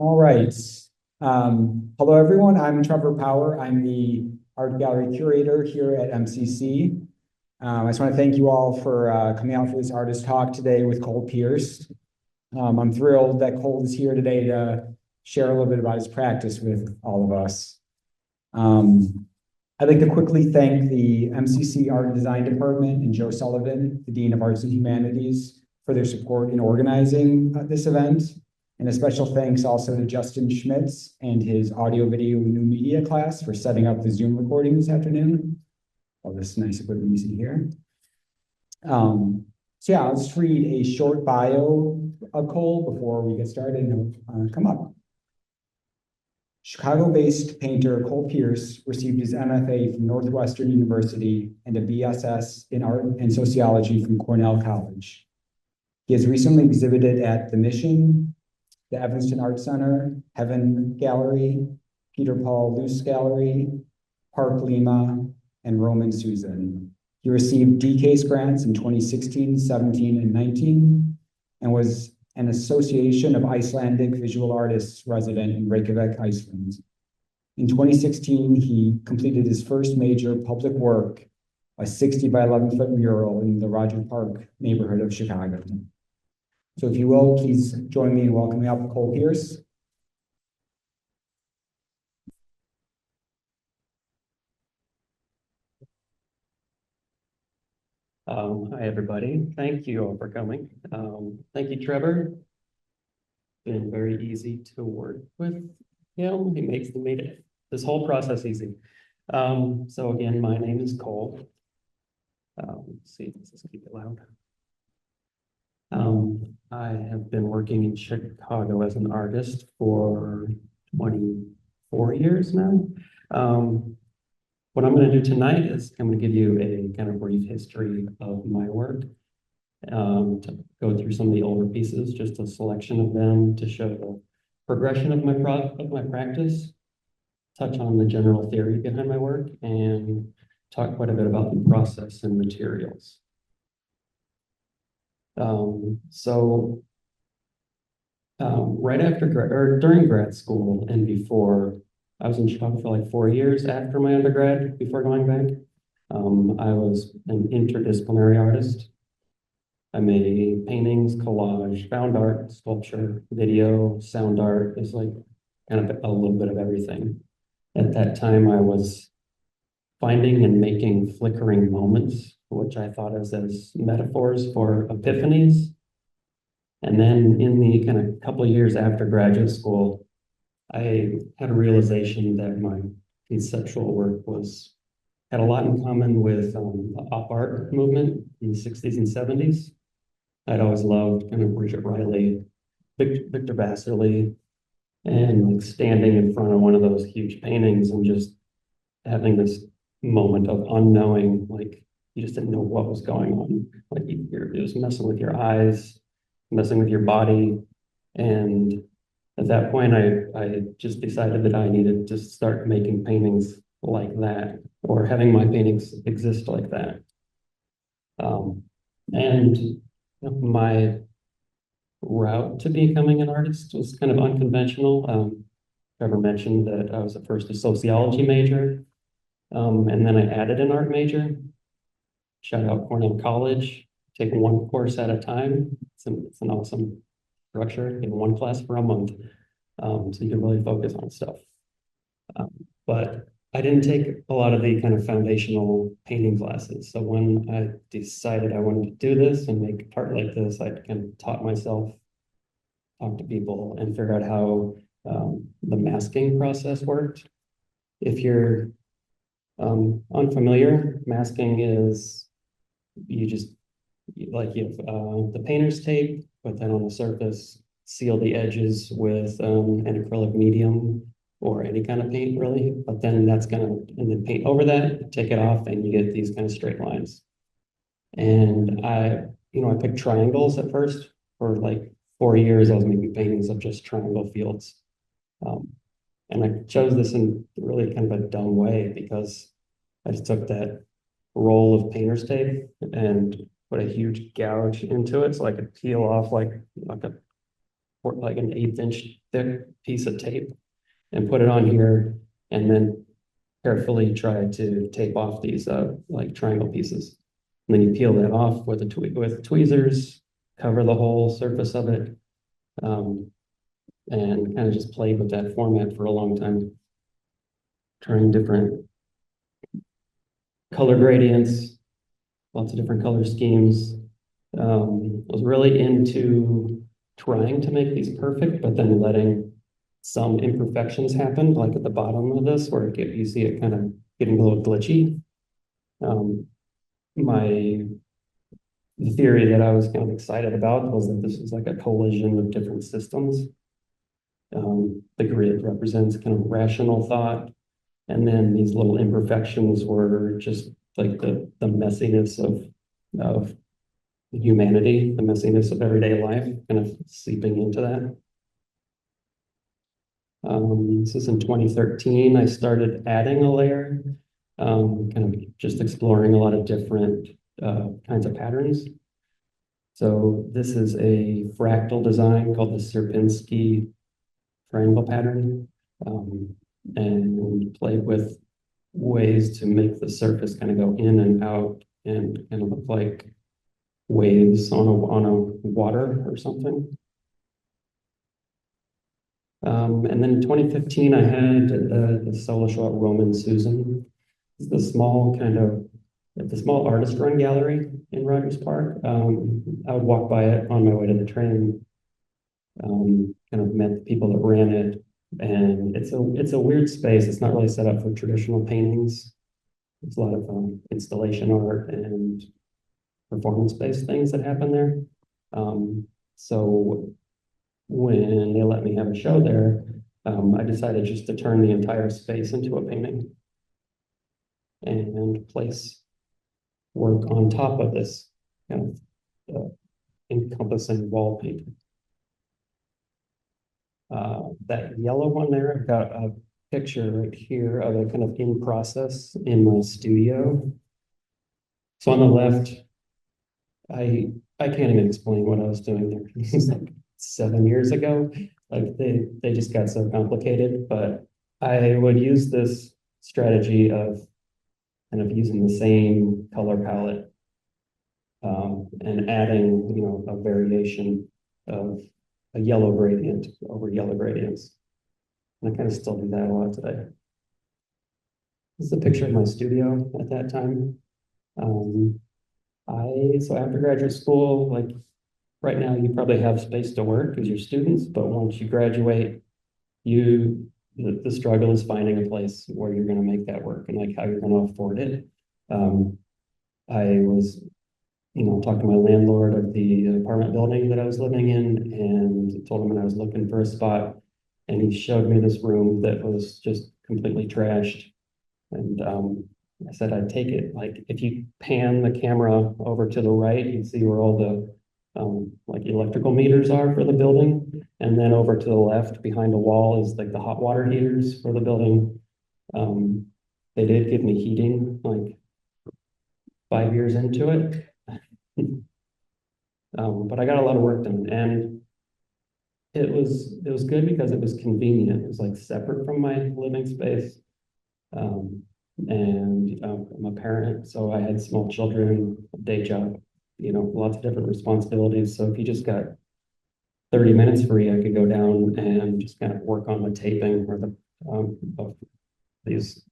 All right. Hello, everyone. I'm Trevor Power. I'm the art gallery curator here at MCC. I just want to thank you all for coming out for this artist talk today with Cole Pierce. I'm thrilled that Cole is here today to share a little bit about his practice with all of us. I'd like to quickly thank the MCC Art and Design Department and Joe Sullivan, the Dean of Arts and Humanities, for their support in organizing this event. And a special thanks also to Justin Schmitz and his audio video new media class for setting up the Zoom recording this afternoon. All this nice equipment you see here. So yeah, I'll just read a short bio of Cole before we get started and he'll come up. Chicago-based painter Cole Pierce received his MFA from Northwestern University and a BSS in Art and Sociology from Cornell College. He has recently exhibited at The Mission, the Evanston Art Center, Heaven Gallery, Paul Luce Gallery, PArC Lima, and Roman Susan. He received DCASE grants in 2016, 17, and 19, and was an Association of Icelandic Visual Artists resident in Reykjavík, Iceland. In 2016, he completed his first major public work, a 60 by 11-foot mural in the Roger Park neighborhood of Chicago. So if you will, please join me in welcoming up Cole Pierce. Hi, everybody. Thank you all for coming. Thank you, Trevor. Been very easy to work with him. He made it this whole process easy. So again, my name is Cole. Let's see, let's just keep it loud. I have been working in Chicago as an artist for 24 years now. What I'm going to do tonight is I'm going to give you a kind of brief history of my work, to go through some of the older pieces, just a selection of them to show the progression of my practice, touch on the general theory behind my work, and talk quite a bit about the process and materials. Right after or during grad school and before, I was in Chicago for like 4 years after my undergrad, before going back. I was an interdisciplinary artist. I made paintings, collage, found art, sculpture, video, sound art. It's like kind of a little bit of everything. At that time, I was finding and making flickering moments, which I thought of as metaphors for epiphanies. And then in the kind of couple of years after graduate school, I had a realization that my conceptual work had a lot in common with the op art movement in the 60s and 70s. I'd always loved kind of Bridget Riley, Victor Vasserly, and like standing in front of one of those huge paintings and just having this moment of unknowing, like you just didn't know what was going on. Like it was messing with your eyes, messing with your body. And at that point, I just decided that I needed to start making paintings like that, or having my paintings exist like that. And my route to becoming an artist was kind of unconventional. Trevor mentioned that I was at first a sociology major, and then I added an art major. Shout out Cornell College. Take one course at a time. It's an awesome structure in one class for a month, so you can really focus on stuff. But I didn't take a lot of the kind of foundational painting classes. So when I decided I wanted to do this and make art like this, I kind of taught myself, talk to people, and figure out how the masking process worked. If you're unfamiliar, masking is you have the painter's tape, but then on the surface, seal the edges with an acrylic medium or any kind of paint, really. But then and then paint over that, take it off, and you get these kind of straight lines. And I picked triangles at first. For like 4 years, I was making paintings of just triangle fields. And I chose this in really kind of a dumb way, because I just took that roll of painter's tape and put a huge gouge into it so I could peel off like a like an 1/8 inch thick piece of tape and put it on here, and then carefully try to tape off these like triangle pieces. And then you peel that off with with tweezers, cover the whole surface of it, and kind of just played with that format for a long time, trying different color gradients, lots of different color schemes. I was really into trying to make these perfect, but then letting some imperfections happen, like at the bottom of this, where you see it kind of getting a little glitchy. The theory that I was kind of excited about was that this was like a collision of different systems. The grid represents kind of rational thought, and then these little imperfections were just like the messiness of humanity, the messiness of everyday life, kind of seeping into that. This is in 2013. I started adding a layer, kind of just exploring a lot of different kinds of patterns. So this is a fractal design called the Sierpinski triangle pattern, and played with ways to make the surface kind of go in and out and kind of look like waves on a water or something. And then in 2015, I had the solo show at Roman Susan. It's the small artist run gallery in Rogers Park. I would walk by it on my way to the train, kind of met the people that ran it. And it's a weird space. It's not really set up for traditional paintings. There's a lot of installation art and performance-based things that happen there. So when they let me have a show there, I decided just to turn the entire space into a painting and place work on top of this kind of encompassing wall painting. That yellow one there, I've got a picture right here of it kind of in process in my studio. So on the left, I can't even explain what I was doing there. This is like 7 years ago. Like they just got so complicated, but I would use this strategy of kind of using the same color palette, and adding, a variation of a yellow gradient over yellow gradients. And I kind of still do that a lot today. This is a picture of my studio at that time. So after graduate school, like right now, you probably have space to work as your students, but once you graduate, the struggle is finding a place where you're going to make that work and like how you're going to afford it. I was, talking to my landlord of the apartment building that I was living in, and told him I was looking for a spot, and he showed me this room that was just completely trashed. And I said I'd take it. Like if you pan the camera over to the right, you can see where all the like electrical meters are for the building. And then over to the left behind the wall is like the hot water heaters for the building. They did give me heating like 5 years into it. But I got a lot of work done, and it was good because it was convenient. It was like separate from my living space. And I'm a parent, so I had small children, a day job, lots of different responsibilities. So if you just got 30 minutes free, I could go down and just kind of work on the taping or the of these.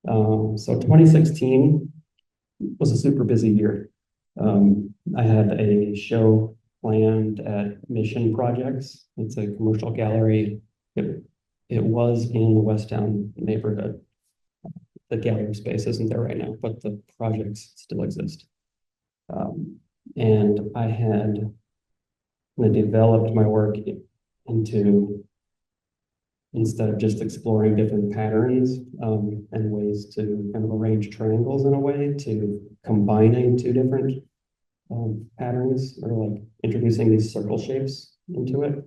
So 2016 was a super busy year. I had a show planned at Mission Projects. It's a commercial gallery. It was in the Westtown neighborhood. The gallery space isn't there right now, but the projects still exist. And I had developed my work into, instead of just exploring different patterns and ways to kind of arrange triangles in a way, to combining two different patterns, or like introducing these circle shapes into it.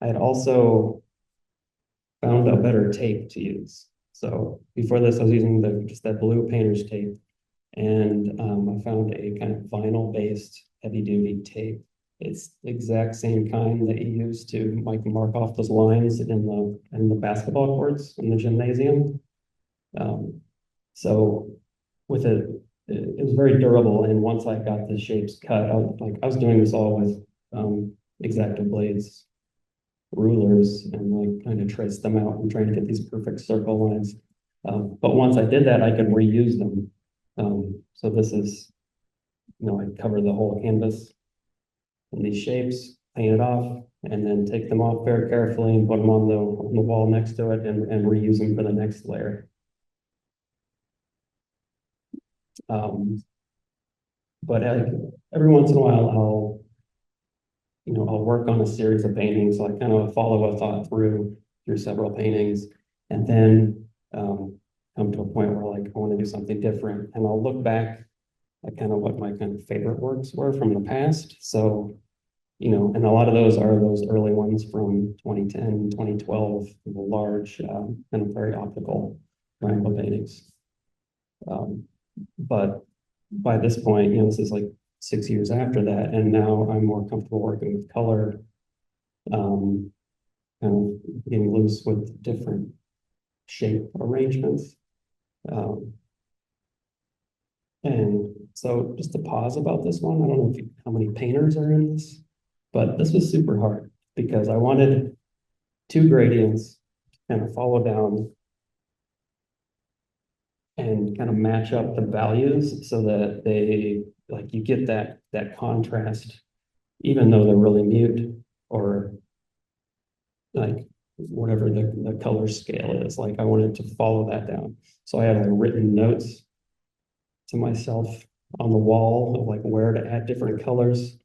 I had also found a better tape to use. So before this, I was using just that blue painter's tape, and I found a kind of vinyl-based heavy duty tape. It's the exact same kind that you use to like mark off those lines in the basketball courts in the gymnasium. So with it was very durable. And once I got the shapes cut, I was doing this all with X-Acto blades, rulers, and like kind of trace them out and trying to get these perfect circle lines. But once I did that, I could reuse them. So this is, I cover the whole canvas in these shapes, paint it off, and then take them off very carefully and put them on the wall next to it and reuse them for the next layer. But every once in a while, I'll work on a series of paintings. So I kind of follow a thought through several paintings, and then come to a point where like I want to do something different, and I'll look back at kind of what my kind of favorite works were from the past. So, and a lot of those are those early ones from 2010, 2012, the large, kind of very optical triangle paintings. But by this point, this is like 6 years after that, and now I'm more comfortable working with color, kind of getting loose with different shape arrangements. And so just to pause about this one, I don't know how many painters are in this, but this was super hard because I wanted two gradients to kind of follow down and kind of match up the values so that they, like, you get that contrast, even though they're really mute, or like whatever the color scale is. Like I wanted to follow that down. So I had like written notes to myself on the wall of like where to add different colors,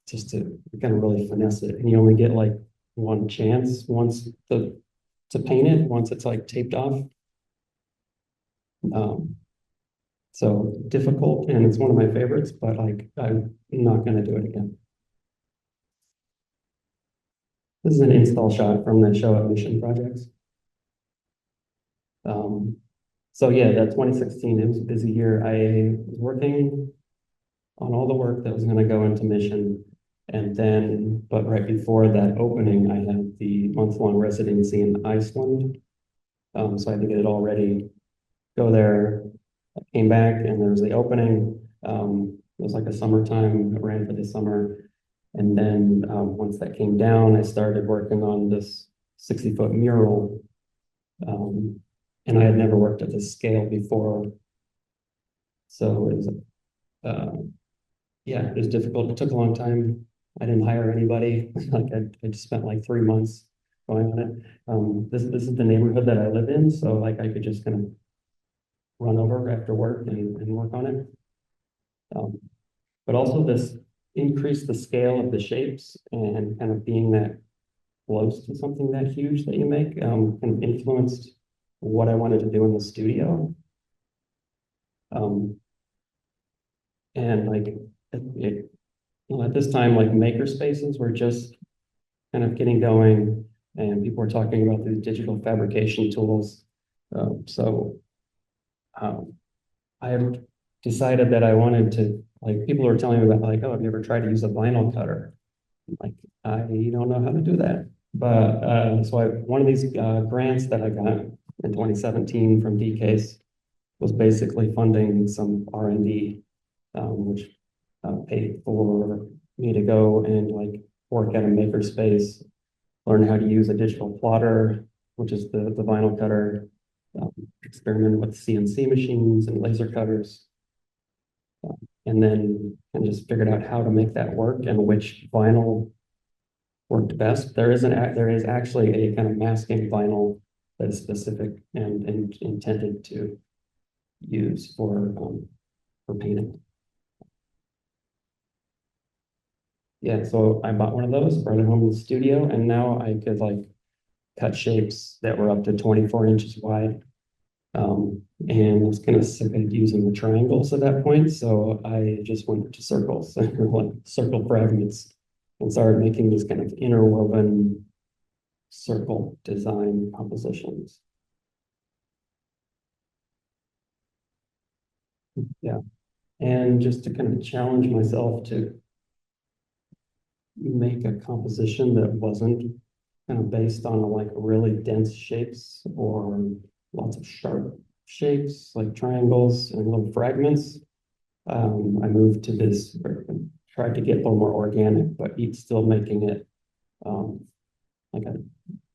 just to kind of really finesse it. And you only get like one chance to paint it once it's like taped off. So difficult, and it's one of my favorites, but like I'm not going to do it again. This is an install shot from the show at Mission Projects. So yeah, that 2016, it was a busy year. I was working on all the work that was going to go into Mission. And then, but right before that opening, I had the month-long residency in Iceland. So I had to get it all ready, go there. I came back and there was the opening. It was like a summertime, it ran for the summer. And then once that came down, I started working on this 60-foot mural. And I had never worked at this scale before. So it was, yeah, it was difficult. It took a long time. I didn't hire anybody. Like I just spent like 3 months going on it. This is the neighborhood that I live in. So like I could just kind of run over after work and work on it. But also this increased the scale of the shapes, and kind of being that close to something that huge that you make, kind of influenced what I wanted to do in the studio. And like at this time, like maker spaces were just kind of getting going, and people were talking about these digital fabrication tools. I have decided that I wanted to, like, people were telling me about like, oh, have you ever tried to use a vinyl cutter? Like, I don't know how to do that. But so one of these grants that I got in 2017 from DCASE was basically funding some R&D, which paid for me to go and like work at a maker space, learn how to use a digital plotter, which is the vinyl cutter, experiment with CNC machines and laser cutters, and then just figured out how to make that work and which vinyl worked best. There is actually a kind of masking vinyl that is specific and intended to use for painting. Yeah, so I bought one of those, brought it home to the studio, and now I could like cut shapes that were up to 24 inches wide. And I was kind of sick of using the triangles at that point, so I just went to circles, like circle fragments, and started making these kind of interwoven circle design compositions. Yeah, And just to kind of challenge myself to make a composition that wasn't kind of based on like really dense shapes or lots of sharp shapes like triangles and little fragments. I moved to this, tried to get a little more organic, but still making it like a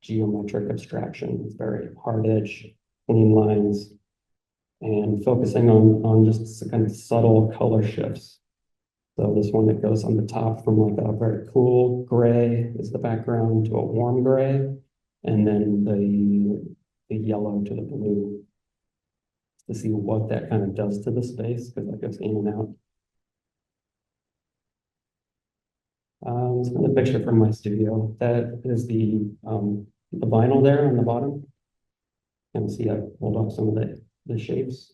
geometric abstraction. It's very hard edge, clean lines, and focusing on just kind of subtle color shifts. So this one that goes on the top from like a very cool gray is the background to a warm gray, and then the yellow to the blue, to see what that kind of does to the space, because that goes in and out. It's another picture from my studio. That is the vinyl there on the bottom. You can see I pulled off some of the shapes.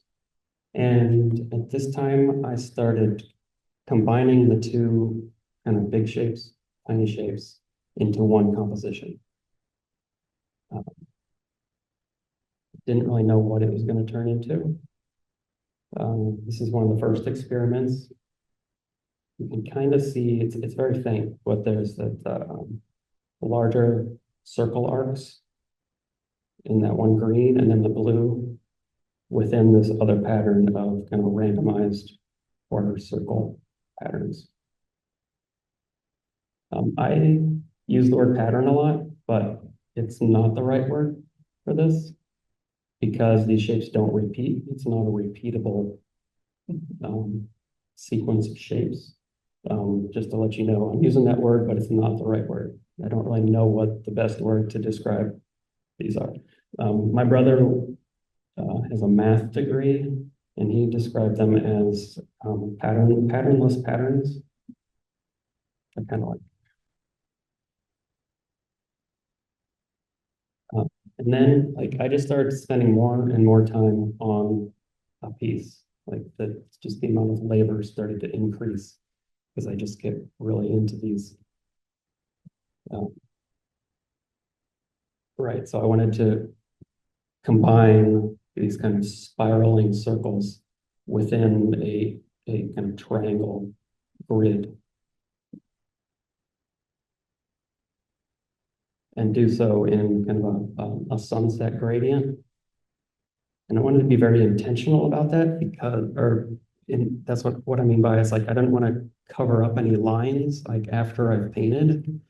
And at this time, I started combining the two kind of big shapes, tiny shapes, into one composition. Didn't really know what it was going to turn into. This is one of the first experiments. You can kind of see it's very faint, but there's that larger circle arcs in that one green, and then the blue within this other pattern of kind of randomized quarter circle patterns. I use the word pattern a lot, but it's not the right word for this because these shapes don't repeat. It's not a repeatable sequence of shapes. Just to let you know, I'm using that word, but it's not the right word. I don't really know what the best word to describe these are. My brother has a math degree, and he described them as patternless patterns. I kind of like. And then, like, I just started spending more and more time on a piece. Like, just the amount of labor started to increase because I just get really into these. Right, so I wanted to combine these kind of spiraling circles within a kind of triangle grid, and do so in kind of a sunset gradient. And I wanted to be very intentional about that because, that's what I mean by it's like I didn't want to cover up any lines like after I've painted.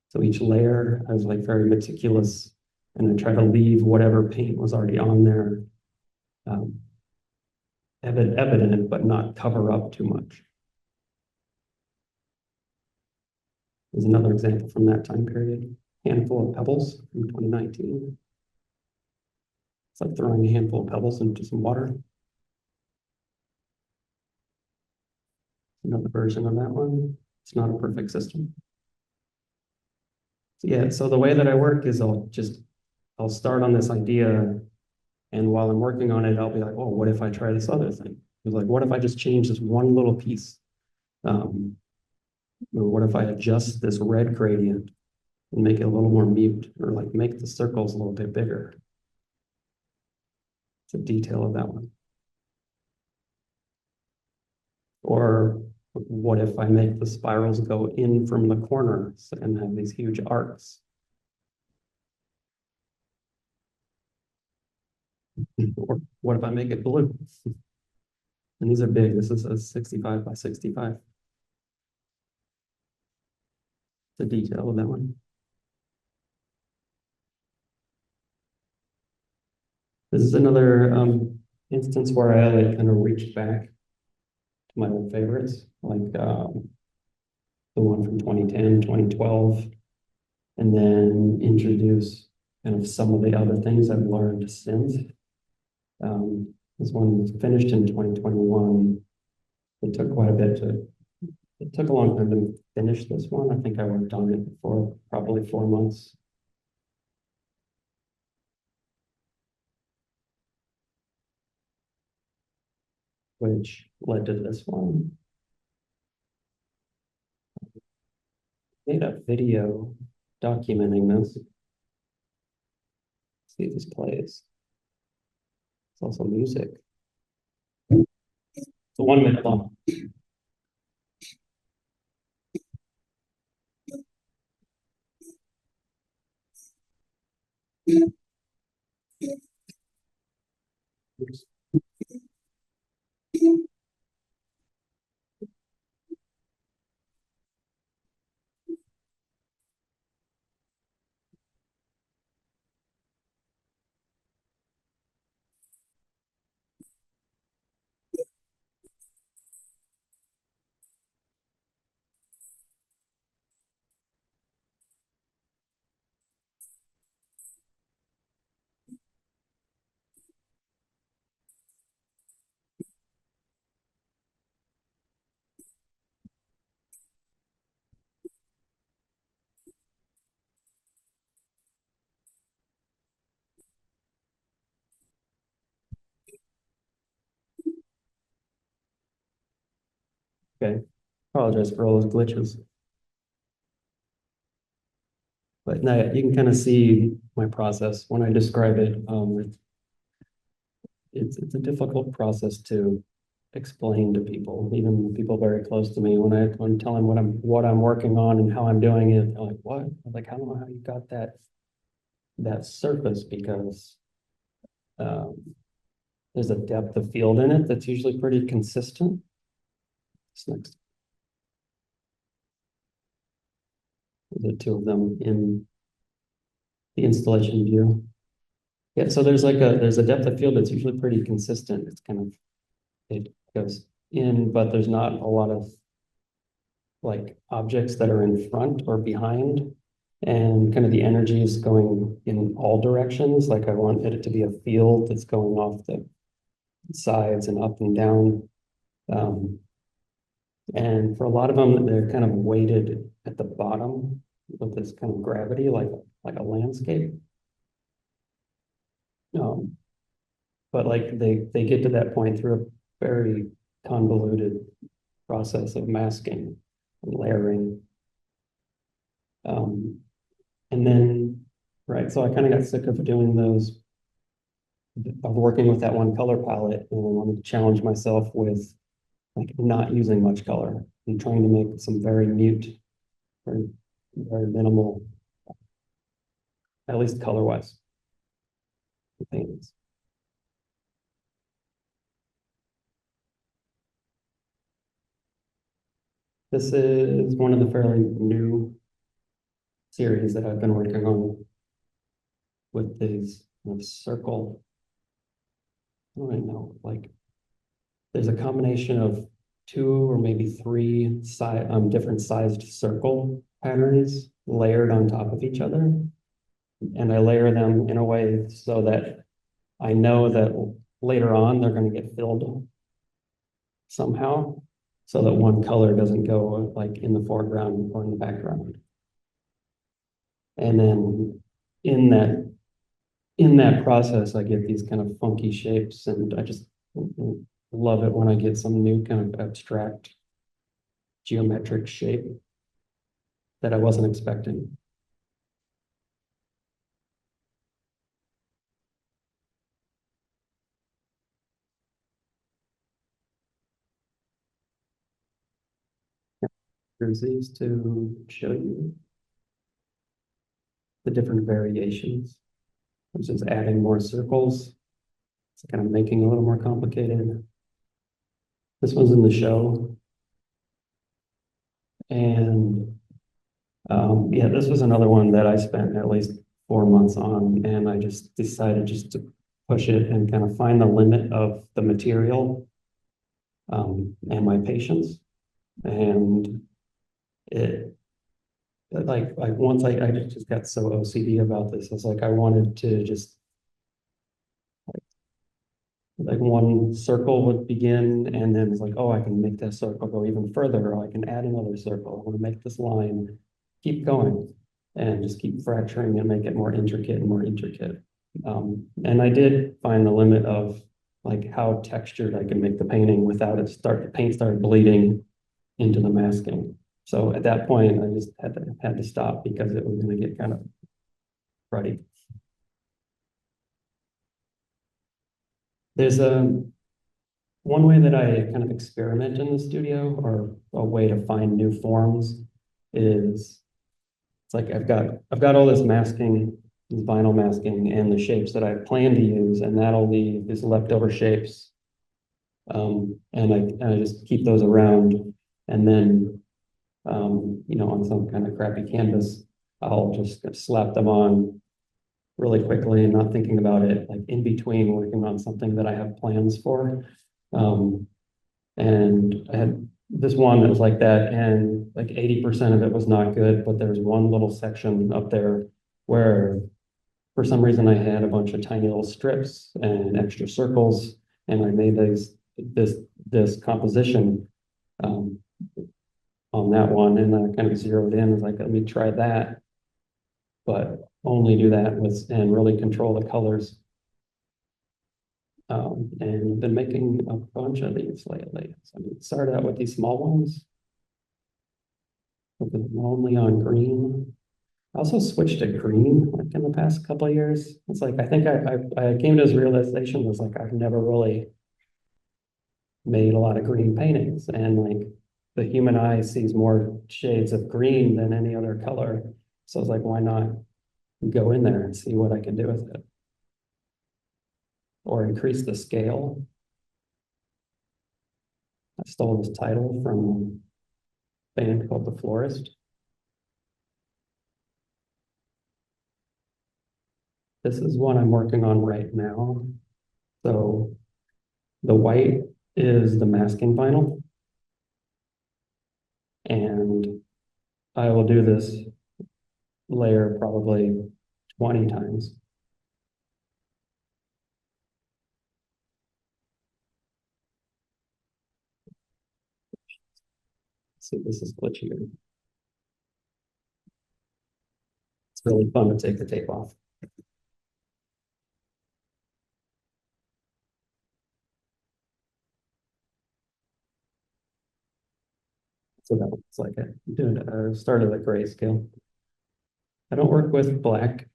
So each layer I was like very meticulous, and I try to leave whatever paint was already on there evident, but not cover up too much. There's another example from that time period. Handful of pebbles from 2019. It's like throwing a handful of pebbles into some water. Another version of that one. It's not a perfect system. So yeah, so the way that I work is I'll start on this idea, and while I'm working on it, I'll be like, oh, what if I try this other thing? It's like, what if I just change this one little piece? Or what if I adjust this red gradient and make it a little more mute, or like make the circles a little bit bigger? It's a detail of that one. Or what if I make the spirals go in from the corners and have these huge arcs? Or what if I make it blue? And these are big. This is a 65 by 65. The detail of that one. This is another instance where I like kind of reached back to my old favorites, like the one from 2010, 2012, and then introduce kind of some of the other things I've learned since. This one was finished in 2021. It took quite a bit it took a long time to finish this one. I think I worked on it for probably 4 months. Which led to this one. Made a video documenting this. See if this plays. It's also music. It's 1 minute long. Okay, apologize for all those glitches. But now you can kind of see my process when I describe it. It's a difficult process to explain to people, even people very close to me. When I tell them what I'm working on and how I'm doing it, they're like, "What?" I'm like, "I don't know how you got that surface," because there's a depth of field in it that's usually pretty consistent. What's next? The two of them in the installation view. Yeah, so there's a depth of field that's usually pretty consistent. It's kind of, it goes in, but there's not a lot of like objects that are in front or behind, and kind of the energy is going in all directions. Like I want it to be a field that's going off the sides and up and down. And for a lot of them, they're kind of weighted at the bottom with this kind of gravity, like a landscape. But like they get to that point through a very convoluted process of masking and layering. And then, right, so I kind of got sick of doing those, of working with that one color palette, and I wanted to challenge myself with like not using much color and trying to make some very mute, very, very minimal, at least color-wise, paintings. This is one of the fairly new series that I've been working on with these circle. I don't even know, like there's a combination of 2 or maybe 3 different sized circle patterns layered on top of each other. And I layer them in a way so that I know that later on they're going to get filled somehow, so that one color doesn't go like in the foreground or in the background. And then in that process, I get these kind of funky shapes, and I just love it when I get some new kind of abstract geometric shape that I wasn't expecting. Here's these to show you the different variations. I'm just adding more circles. It's kind of making it a little more complicated. This one's in the show. And yeah, this was another one that I spent at least 4 months on, and I just decided just to push it and kind of find the limit of the material and my patience. And it, like once I just got so OCD about this, I was like, I wanted to just like one circle would begin, and then it's like, oh, I can make that circle go even further, or I can add another circle. I want to make this line keep going and just keep fracturing and make it more intricate and more intricate. And I did find the limit of like how textured I can make the painting without the paint started bleeding into the masking. So at that point, I just had to stop because it was going to get kind of cruddy. There's one way that I kind of experiment in the studio, or a way to find new forms, is it's like I've got all this masking, this vinyl masking, and the shapes that I plan to use, and that'll leave these leftover shapes. And I just keep those around, and then on some kind of crappy canvas, I'll just slap them on really quickly and not thinking about it, like in between working on something that I have plans for. And I had this one that was like that, and like 80% of it was not good, but there's one little section up there where for some reason I had a bunch of tiny little strips and extra circles, and I made this composition on that one, and then I kind of zeroed in. I was like, let me try that, but only do that and really control the colors. And been making a bunch of these lately. So I started out with these small ones, only on green. I also switched to green like in the past couple of years. It's like I think I came to this realization, was like I've never really made a lot of green paintings, and like the human eye sees more shades of green than any other color. So I was like, why not go in there and see what I can do with it, or increase the scale. I stole this title from a band called The Florist. This is one I'm working on right now. So the white is the masking vinyl, and I will do this layer probably 20 times. See, this is glitchy. It's really fun to take the tape off. So that looks like it. Started at grayscale. I don't work with black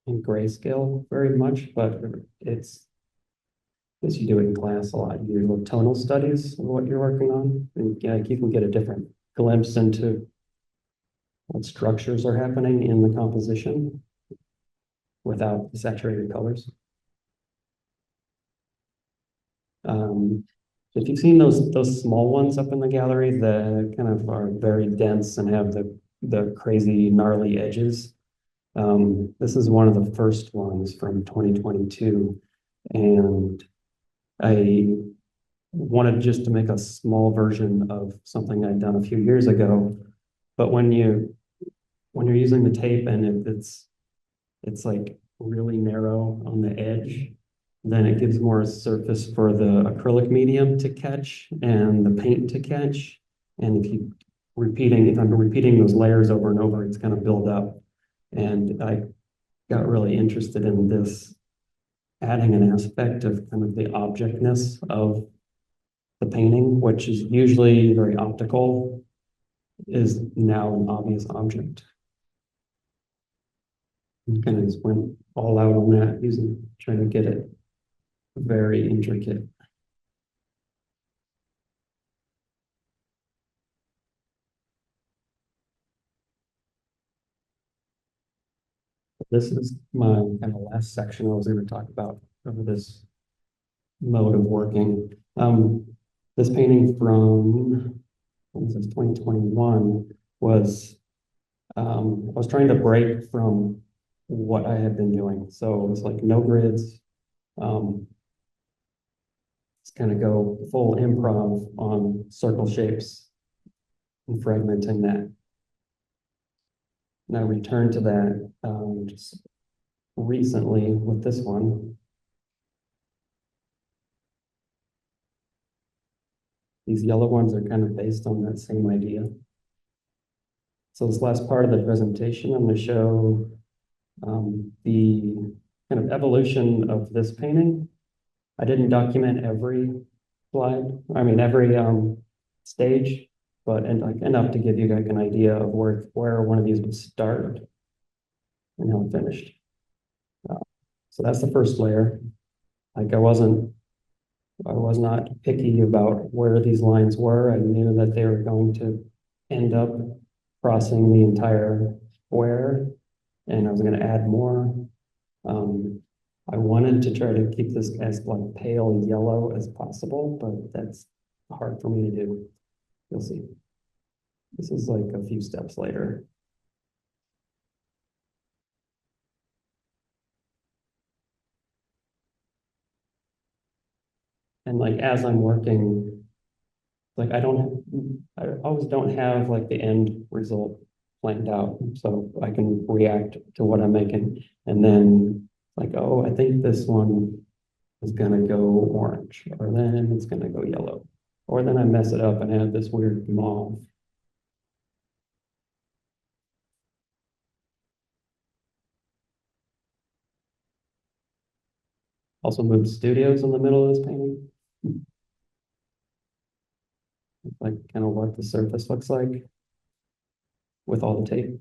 and grayscale very much, but it's, as you do it in class a lot, you do tonal studies of what you're working on, and you can get a different glimpse into what structures are happening in the composition without the saturated colors. If you've seen those small ones up in the gallery, the kind of are very dense and have the crazy gnarly edges. This is one of the first ones from 2022, and I wanted just to make a small version of something I'd done a few years ago. But when you're using the tape and it's like really narrow on the edge, then it gives more surface for the acrylic medium to catch and the paint to catch. And if I'm repeating those layers over and over, it's going to build up. And I got really interested in this, adding an aspect of kind of the objectness of the painting, which is usually very optical, is now an obvious object. And kind of just went all out on that, trying to get it very intricate. This is my kind of last section I was going to talk about of this mode of working. This painting from, what was this, 2021, was I was trying to break from what I had been doing. So it was like no grids. Just kind of go full improv on circle shapes and fragmenting that. And I returned to that just recently with this one. These yellow ones are kind of based on that same idea. So this last part of the presentation, I'm going to show the kind of evolution of this painting. I didn't document every slide, every stage, but enough to give you guys an idea of where one of these would start and how it finished. So that's the first layer. Like I wasn't I was not picky about where these lines were. I knew that they were going to end up crossing the entire square, and I was going to add more. I wanted to try to keep this as like pale yellow as possible, but that's hard for me to do. You'll see. This is like a few steps later. And like as I'm working, like I always don't have like the end result planned out, so I can react to what I'm making, and then like, oh, I think this one is gonna go orange, or then it's gonna go yellow, or then I mess it up and have this weird mauve. Also moved studios in the middle of this painting. Like kind of what the surface looks like with all the tape.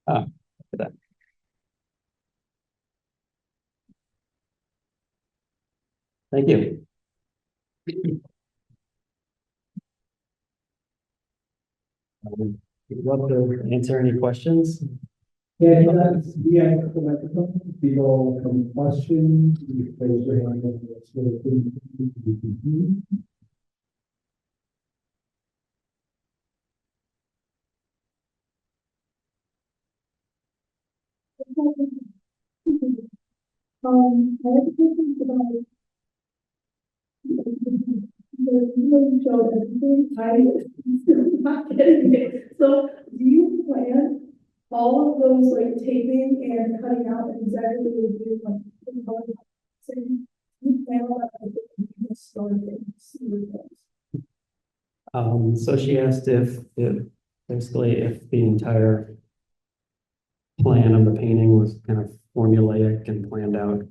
Ah, look at that. Thank you. Would love to answer any questions. Yeah, we have a couple microphones. People have questions, you can raise your hand. I have a question about you showed everything. I'm still not getting it. So do you plan all of those like taping and cutting out exactly what you do, like saying you plan all that, you just start So she asked if basically if the entire plan of the painting was kind of formulaic and planned out.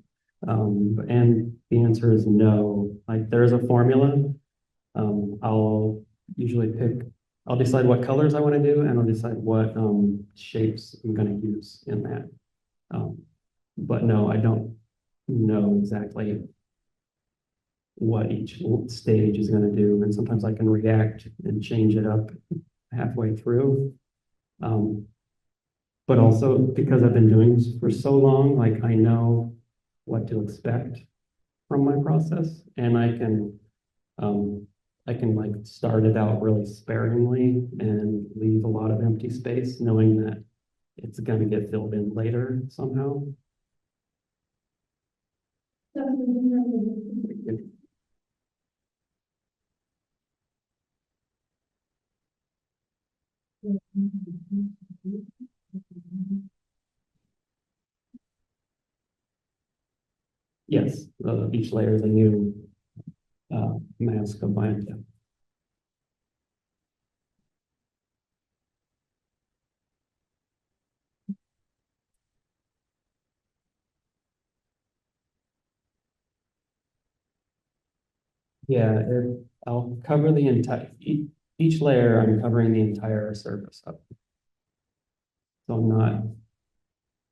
And the answer is no. Like there's a formula. I'll usually I'll decide what colors I want to do, and I'll decide what shapes I'm going to use in that. But no, I don't know exactly what each stage is going to do. And sometimes I can react and change it up halfway through. But also because I've been doing this for so long, like I know what to expect from my process, and I can like start it out really sparingly and leave a lot of empty space, knowing that it's going to get filled in later somehow. Yes, each layer is a new mask of my intent. Yeah, I'll cover the entire, each layer, I'm covering the entire surface of it. So I'm not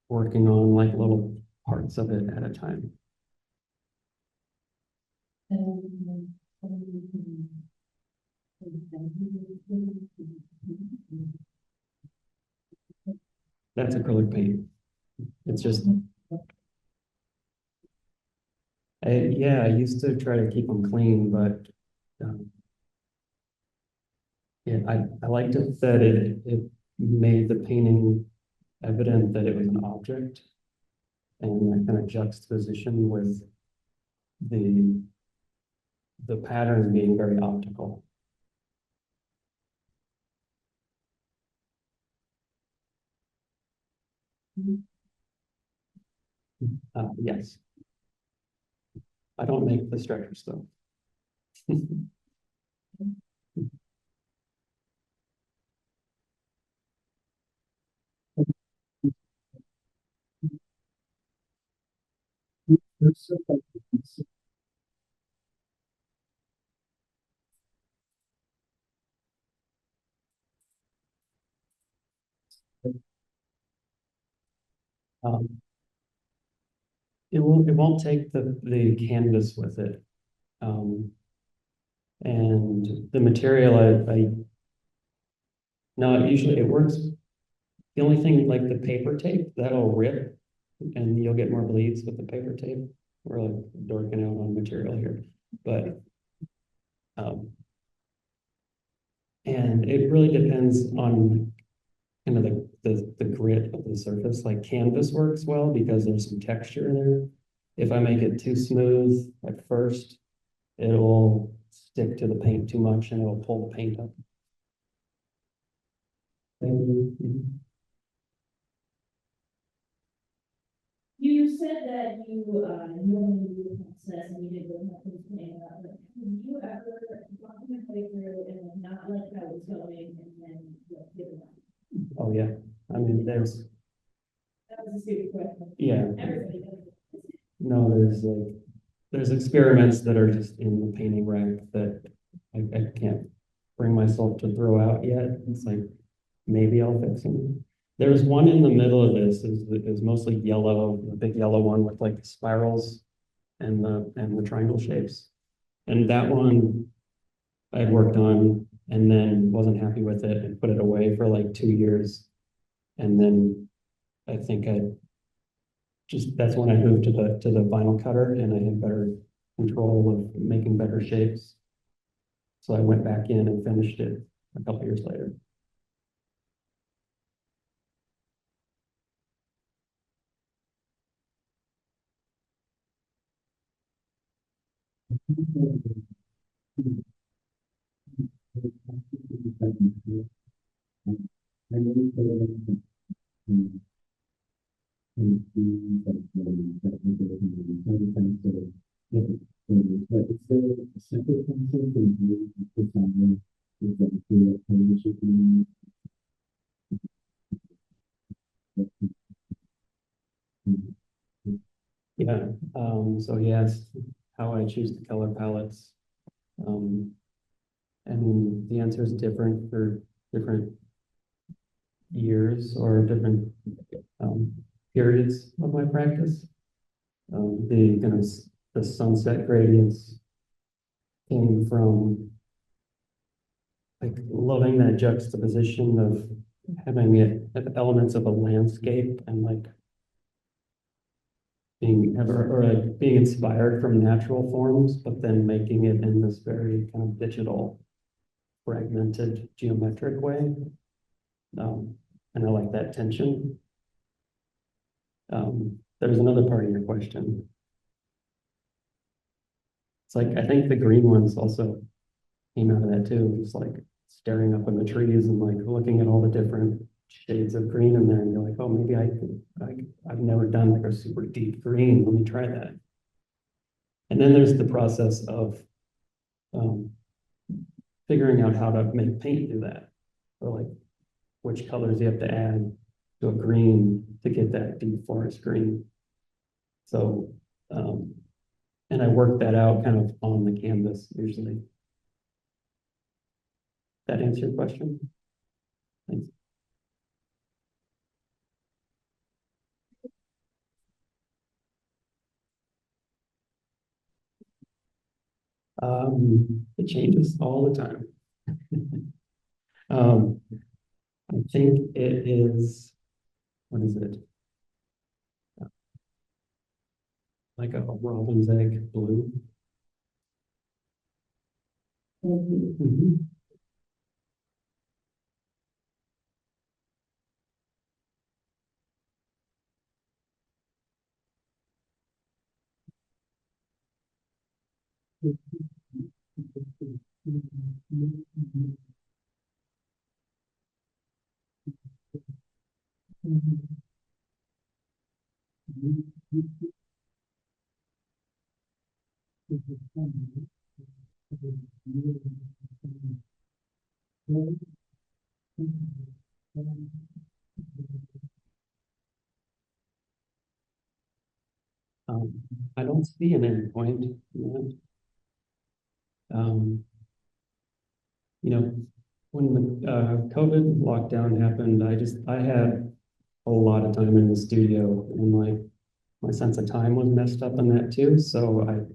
working on like little parts of it at a time. That's acrylic paint. It's just, yeah, I used to try to keep them clean, but yeah, I liked it that it made the painting evident that it was an object, and that kind of juxtaposition with the pattern being very optical. Yes. I don't make the stretchers though. Um, it won't take the canvas with it. And the material no, usually it works. The only thing, like the paper tape, that'll rip and you'll get more bleeds with the paper tape. We're like dorking out on material here, but and it really depends on kind of the grit of the surface. Like canvas works well because there's some texture in there. If I make it too smooth at first, it'll stick to the paint too much and it'll pull the paint up. You said that you normally do the process and you did really have things planned out, but have you ever gone halfway through and like not like how it's going and then like given up? Oh, yeah. I mean, there's, That was a stupid question. yeah, Everybody does it. no, there's experiments that are just in the painting rack that I can't bring myself to throw out yet. It's like, maybe I'll fix them. There's one in the middle of this is mostly yellow, the big yellow one with like spirals and the triangle shapes. And that one I had worked on and then wasn't happy with it and put it away for like 2 years. And then I think that's when I moved to the vinyl cutter and I had better control of making better shapes. So I went back in and finished it a couple years later. Yeah, so he asked how I choose the color palettes. I mean, the answer is different for different years or different periods of my practice. The kind of the sunset gradients came from like loving that juxtaposition of having it elements of a landscape and like being inspired from natural forms, but then making it in this very kind of digital, fragmented, geometric way. And I like that tension. There was another part of your question. It's like, I think the green ones also came out of that too. Just like staring up in the trees and like looking at all the different shades of green in there and you're like, oh, maybe I've never done like a super deep green. Let me try that. And then there's the process of figuring out how to make paint do that, or like which colors you have to add to a green to get that deep forest green. So, and I work that out kind of on the canvas usually. That answer your question? Thanks. It changes all the time. I think it is, what is it? Like a robin's egg blue. Mm-hmm. I don't see an endpoint. You know, when the COVID lockdown happened, I had a lot of time in the studio, and like my sense of time was messed up in that too. So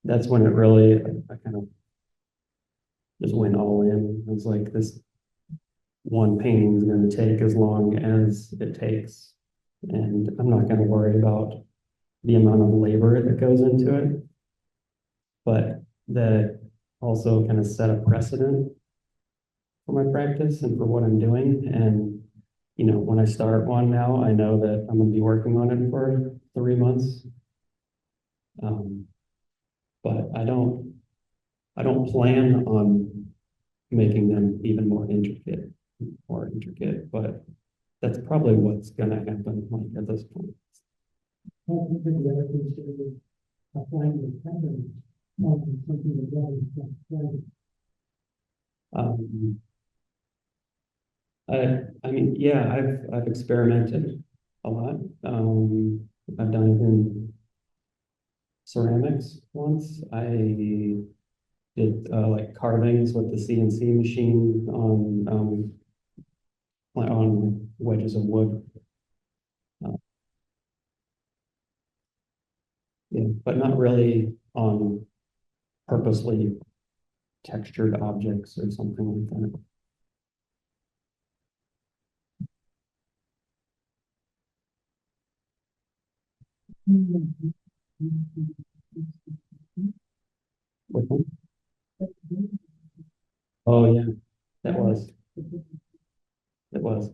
that's when it really, I kind of just went all in. It was like, this one painting is going to take as long as it takes, and I'm not going to worry about the amount of labor that goes into it. But that also kind of set a precedent for my practice and for what I'm doing. And, you know, when I start one now, I know that I'm going to be working on it for 3 months. But I don't plan on making them even more intricate, but that's probably what's going to happen, like, at this point. I mean, yeah, I've experimented a lot. I've done it in ceramics once. I did like carvings with the CNC machine on wedges of wood. Yeah, but not really on purposely textured objects or something like that. Which one? Oh yeah, that was. It was.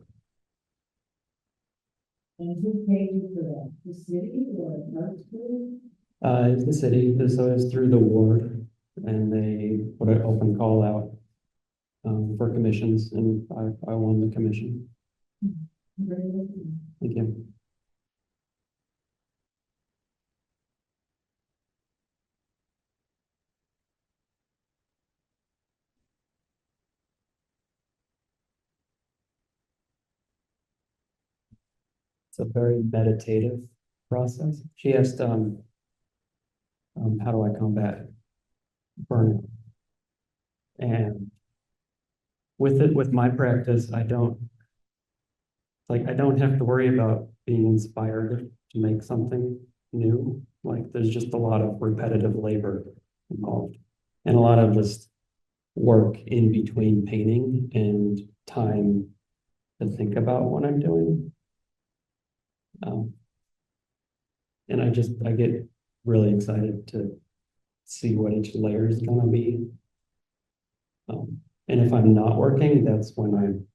And who paid you for that? The city or art school? It's the city, so it's through the ward, and they put an open call out for commissions, and I won the commission. Thank you. It's a very meditative process. She asked, how do I combat burnout? And with my practice, I don't have to worry about being inspired to make something new. Like, there's just a lot of repetitive labor involved, and a lot of just work in between painting and time to think about what I'm doing. And I get really excited to see what each layer is gonna be. And if I'm not working, that's when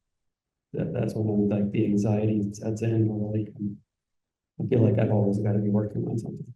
that's when like the anxiety sets in, or like I feel like I've always got to be working on something.